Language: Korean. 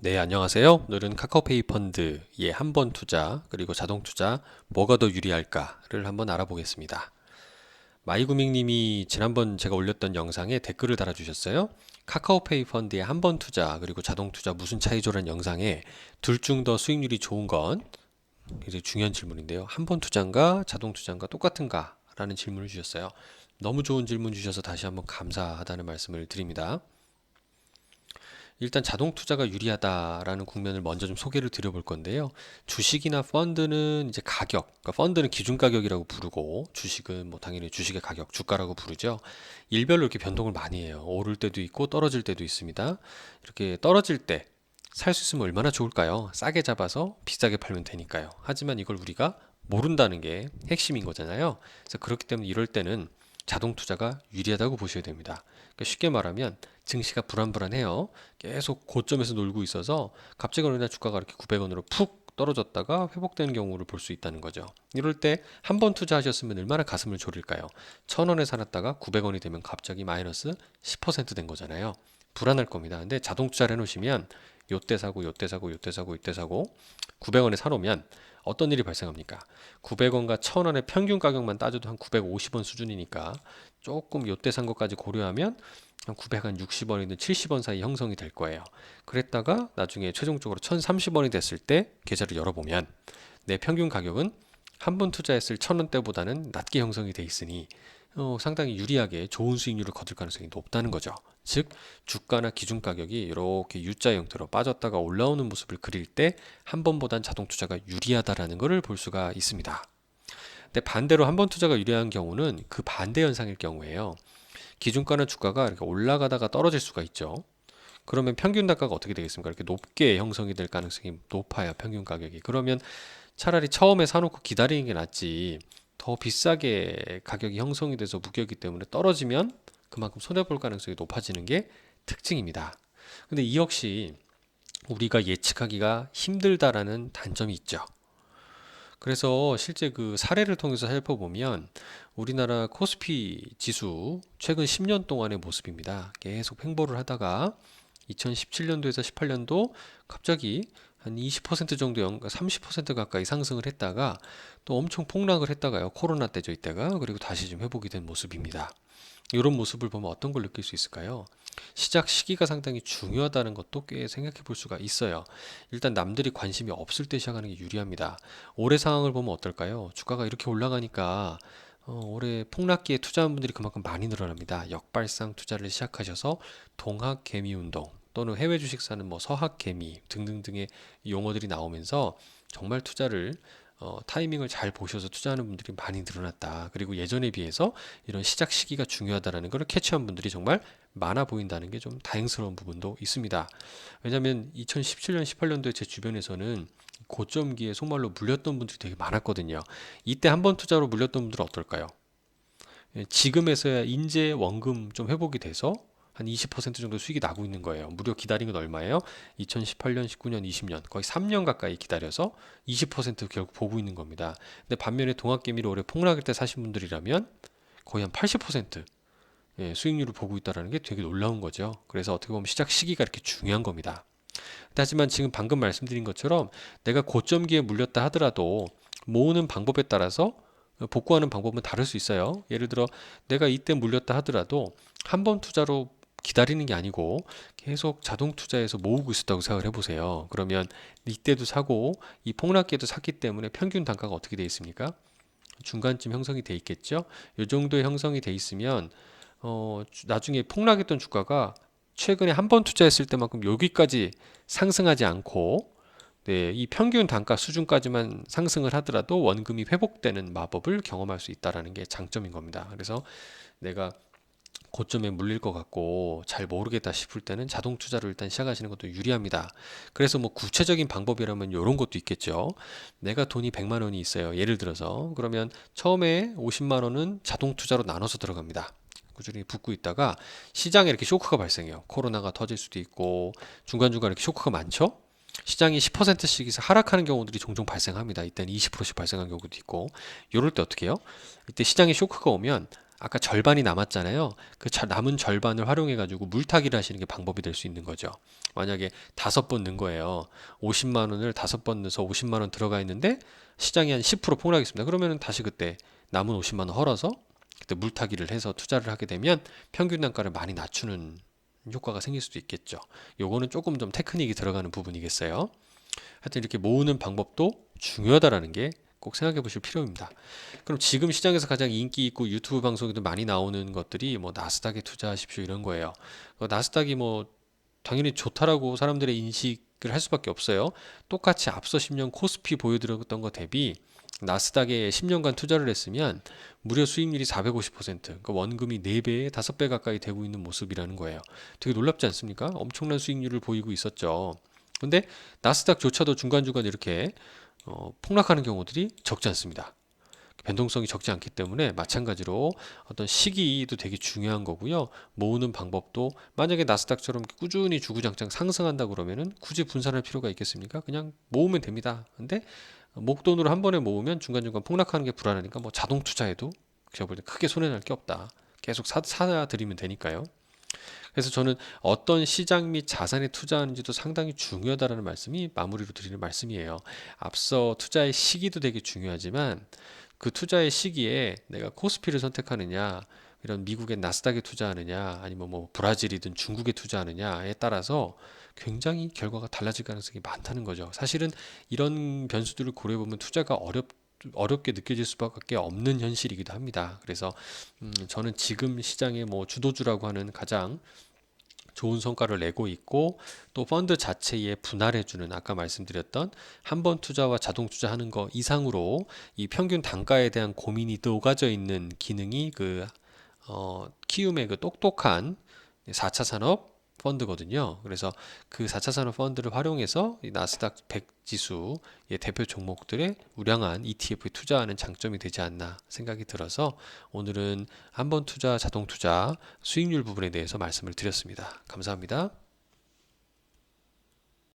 네, 안녕하세요. 오늘은 카카오페이 펀드의 한 번 투자, 그리고 자동 투자, 뭐가 더 유리할까를 한번 알아보겠습니다. 마이구밍님이 지난번 제가 올렸던 영상에 댓글을 달아주셨어요. 카카오페이 펀드의 한 번 투자, 그리고 자동 투자 무슨 차이죠라는 영상에 둘 중 더 수익률이 좋은 건 굉장히 중요한 질문인데요. 한 번 투자인가, 자동 투자인가 똑같은가? 라는 질문을 주셨어요. 너무 좋은 질문 주셔서 다시 한번 감사하다는 말씀을 드립니다. 일단 자동 투자가 유리하다라는 국면을 먼저 좀 소개를 드려볼 건데요. 주식이나 펀드는 이제 가격, 그러니까 펀드는 기준 가격이라고 부르고 주식은 뭐 당연히 주식의 가격, 주가라고 부르죠. 일별로 이렇게 변동을 많이 해요. 오를 때도 있고 떨어질 때도 있습니다. 이렇게 떨어질 때 살 수 있으면 얼마나 좋을까요? 싸게 잡아서 비싸게 팔면 되니까요. 하지만 이걸 우리가 모른다는 게 핵심인 거잖아요. 그래서 그렇기 때문에 이럴 때는 자동 투자가 유리하다고 보셔야 됩니다. 그러니까 쉽게 말하면 증시가 불안불안해요. 계속 고점에서 놀고 있어서 갑자기 어느 날 주가가 이렇게 900원으로 푹 떨어졌다가 회복되는 경우를 볼 수 있다는 거죠. 이럴 때 한 번 투자하셨으면 얼마나 가슴을 졸일까요? 1000원에 살았다가 900원이 되면 갑자기 마이너스 10%된 거잖아요. 불안할 겁니다. 근데 자동 투자를 해놓으시면 요때 사고 요때 사고 요때 사고 요때 사고 900원에 사놓으면 어떤 일이 발생합니까? 900원과 1000원의 평균 가격만 따져도 한 950원 수준이니까 조금 요때 산 것까지 고려하면 한 960원이든 70원 사이 형성이 될 거예요. 그랬다가 나중에 최종적으로 1030원이 됐을 때 계좌를 열어보면 내 평균 가격은 한 번 투자했을 1000원대보다는 낮게 형성이 돼 있으니 상당히 유리하게 좋은 수익률을 거둘 가능성이 높다는 거죠. 즉 주가나 기준 가격이 이렇게 U자 형태로 빠졌다가 올라오는 모습을 그릴 때 한 번보단 자동 투자가 유리하다라는 것을 볼 수가 있습니다. 근데 반대로 한 번 투자가 유리한 경우는 그 반대 현상일 경우에요. 기준가나 주가가 이렇게 올라가다가 떨어질 수가 있죠. 그러면 평균 단가가 어떻게 되겠습니까? 이렇게 높게 형성이 될 가능성이 높아요. 평균 가격이. 그러면 차라리 처음에 사놓고 기다리는 게 낫지. 더 비싸게 가격이 형성이 돼서 무게이기 때문에 떨어지면 그만큼 손해볼 가능성이 높아지는 게 특징입니다. 근데 이 역시 우리가 예측하기가 힘들다라는 단점이 있죠. 그래서 실제 그 사례를 통해서 살펴보면 우리나라 코스피 지수 최근 10년 동안의 모습입니다. 계속 횡보를 하다가 2017년도에서 18년도 갑자기 한 20% 정도, 30% 가까이 상승을 했다가 또 엄청 폭락을 했다가요. 코로나 때죠, 이때가. 그리고 다시 좀 회복이 된 모습입니다. 이런 모습을 보면 어떤 걸 느낄 수 있을까요? 시작 시기가 상당히 중요하다는 것도 꽤 생각해 볼 수가 있어요. 일단 남들이 관심이 없을 때 시작하는 게 유리합니다. 올해 상황을 보면 어떨까요? 주가가 이렇게 올라가니까 올해 폭락기에 투자한 분들이 그만큼 많이 늘어납니다. 역발상 투자를 시작하셔서 동학 개미 운동 또는 해외 주식 사는 뭐 서학 개미 등등등의 용어들이 나오면서 정말 투자를 타이밍을 잘 보셔서 투자하는 분들이 많이 늘어났다. 그리고 예전에 비해서 이런 시작 시기가 중요하다라는 걸 캐치한 분들이 정말 많아 보인다는 게 좀 다행스러운 부분도 있습니다. 왜냐하면 2017년, 18년도에 제 주변에서는 고점기에 속말로 물렸던 분들이 되게 많았거든요. 이때 한 번 투자로 물렸던 분들은 어떨까요? 지금에서야 인제 원금 좀 회복이 돼서 한 20% 정도 수익이 나고 있는 거예요. 무려 기다린 건 얼마예요? 2018년, 19년, 20년 거의 3년 가까이 기다려서 20% 결국 보고 있는 겁니다. 근데 반면에 동학개미를 올해 폭락할 때 사신 분들이라면 거의 한 80% 수익률을 보고 있다는 게 되게 놀라운 거죠. 그래서 어떻게 보면 시작 시기가 이렇게 중요한 겁니다. 하지만 지금 방금 말씀드린 것처럼 내가 고점기에 물렸다 하더라도 모으는 방법에 따라서 복구하는 방법은 다를 수 있어요. 예를 들어 내가 이때 물렸다 하더라도 한 번 투자로 기다리는 게 아니고 계속 자동 투자해서 모으고 있었다고 생각을 해보세요. 그러면 이때도 사고 이 폭락기에도 샀기 때문에 평균 단가가 어떻게 돼 있습니까? 중간쯤 형성이 돼 있겠죠. 이 정도의 형성이 돼 있으면 나중에 폭락했던 주가가 최근에 한 번 투자했을 때만큼 여기까지 상승하지 않고 네, 이 평균 단가 수준까지만 상승을 하더라도 원금이 회복되는 마법을 경험할 수 있다라는 게 장점인 겁니다. 그래서 내가 고점에 물릴 것 같고 잘 모르겠다 싶을 때는 자동 투자로 일단 시작하시는 것도 유리합니다. 그래서 뭐 구체적인 방법이라면 이런 것도 있겠죠. 내가 돈이 100만 원이 있어요. 예를 들어서 그러면 처음에 50만 원은 자동 투자로 나눠서 들어갑니다. 꾸준히 붓고 있다가 시장에 이렇게 쇼크가 발생해요. 코로나가 터질 수도 있고 중간중간 이렇게 쇼크가 많죠. 시장이 10%씩 하락하는 경우들이 종종 발생합니다. 이때는 20%씩 발생한 경우도 있고 이럴 때 어떻게 해요? 이때 시장에 쇼크가 오면 아까 절반이 남았잖아요. 그 남은 절반을 활용해 가지고 물타기를 하시는 게 방법이 될 수 있는 거죠. 만약에 5번 넣은 거예요. 50만 원을 5번 넣어서 50만 원 들어가 있는데 시장이 한 10% 폭락했습니다. 그러면은 다시 그때 남은 50만 원 헐어서 그때 물타기를 해서 투자를 하게 되면 평균 단가를 많이 낮추는 효과가 생길 수도 있겠죠. 요거는 조금 좀 테크닉이 들어가는 부분이겠어요. 하여튼 이렇게 모으는 방법도 중요하다라는 게 꼭 생각해 보실 필요입니다. 그럼 지금 시장에서 가장 인기 있고 유튜브 방송에도 많이 나오는 것들이 뭐 나스닥에 투자하십시오 이런 거예요. 나스닥이 뭐 당연히 좋다라고 사람들의 인식을 할 수밖에 없어요. 똑같이 앞서 10년 코스피 보여드렸던 것 대비 나스닥에 10년간 투자를 했으면 무려 수익률이 450%, 그러니까 원금이 4배, 5배 가까이 되고 있는 모습이라는 거예요. 되게 놀랍지 않습니까? 엄청난 수익률을 보이고 있었죠. 근데 나스닥조차도 중간중간 이렇게 폭락하는 경우들이 적지 않습니다. 변동성이 적지 않기 때문에 마찬가지로 어떤 시기도 되게 중요한 거고요. 모으는 방법도 만약에 나스닥처럼 꾸준히 주구장창 상승한다 그러면은 굳이 분산할 필요가 있겠습니까? 그냥 모으면 됩니다. 근데 목돈으로 한 번에 모으면 중간중간 폭락하는 게 불안하니까 뭐 자동 투자해도 제가 볼 때 크게 손해날 게 없다. 계속 사드리면 되니까요. 그래서 저는 어떤 시장 및 자산에 투자하는지도 상당히 중요하다라는 말씀이 마무리로 드리는 말씀이에요. 앞서 투자의 시기도 되게 중요하지만 그 투자의 시기에 내가 코스피를 선택하느냐, 이런 미국의 나스닥에 투자하느냐, 아니면 뭐 브라질이든 중국에 투자하느냐에 따라서 굉장히 결과가 달라질 가능성이 많다는 거죠. 사실은 이런 변수들을 고려해 보면 투자가 어렵게 느껴질 수밖에 없는 현실이기도 합니다. 그래서 저는 지금 시장의 뭐 주도주라고 하는 가장 좋은 성과를 내고 있고 또 펀드 자체에 분할해주는 아까 말씀드렸던 한 번 투자와 자동 투자하는 거 이상으로 이 평균 단가에 대한 고민이 녹아져 있는 기능이 키움의 그 똑똑한 4차 산업 펀드거든요. 그래서 그 4차 산업 펀드를 활용해서 이 나스닥 100 지수의 대표 종목들의 우량한 ETF에 투자하는 장점이 되지 않나 생각이 들어서 오늘은 한번 투자, 자동 투자, 수익률 부분에 대해서 말씀을 드렸습니다. 감사합니다.